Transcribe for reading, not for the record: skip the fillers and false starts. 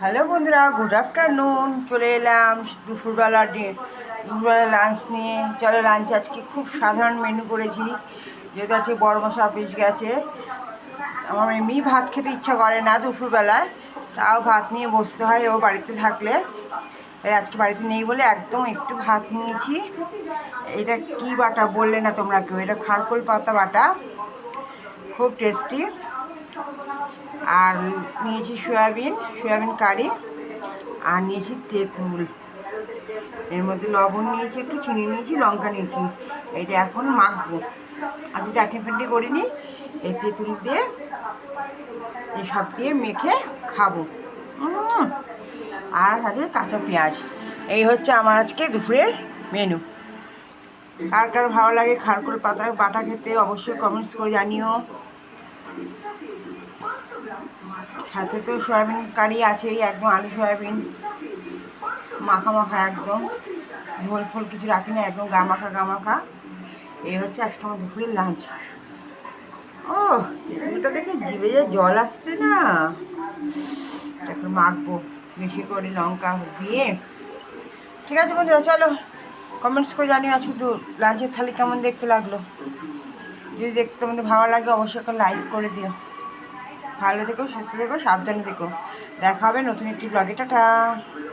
Hello বন্ধুরা, good afternoon. চলে এলাম দুপুরবেলা লাঞ্চ নিয়ে। চলো লাঞ্চ আজকে খুব সাধারণ মেনু করেছি, যেহেতু আজকে বড় মশা অফিস গেছে। আমার এমনি ভাত খেতে ইচ্ছা করে না দুপুরবেলায়, তাও ভাত নিয়ে বসতে হয় ও বাড়িতে থাকলে। তাই আজকে বাড়িতে নেই বলে একদম একটু ভাত নিয়েছি। এটা কি বাটা বললে না তোমরা কেউ, এটা খারকোল পাতা বাটা, খুব টেস্টি। আর নিয়েছি সয়াবিন কারি, আর নিয়েছি তেঁতুল। এর মধ্যে লবণ নিয়েছি, একটু চিনি নিয়েছি, লঙ্কা নিয়েছি। এটা এখন মাখবো। আজকে চাটনি ফাটনি করিনি, এই তেঁতুল দিয়ে এই সব দিয়ে মেখে খাবো। আর আছে কাঁচা পেঁয়াজ। এই হচ্ছে আমার আজকে দুপুরের মেনু। কার কার ভালো লাগে খারকোল পাতা বাটা খেতে অবশ্যই কমেন্টস করে জানিও। সাথে তো সয়াবিন কারি আছেই, একদম আলু সয়াবিন মাখা মাখা, একদম ঝোল ফোল কিছু রাখি না, একদম গামাখা। এই হচ্ছে আজকে আমার দুপুরের লাঞ্চ। ও তেঁতুলটা দেখে জিভে যে জল আসছে না, এখন মাখবো বেশি করে লঙ্কা দিয়ে। ঠিক আছে বন্ধুরা, চলো কমেন্টস করে জানিও আজকে লাঞ্চের থালি কেমন দেখতে লাগলো। যদি দেখতে তোমাদের ভালো লাগে অবশ্যই একটা লাইক করে দিও। ভালো থেকো, সুস্থ থেকো, সাবধানে থেকো। দেখা হবে নতুন একটি ব্লগে। টাটা।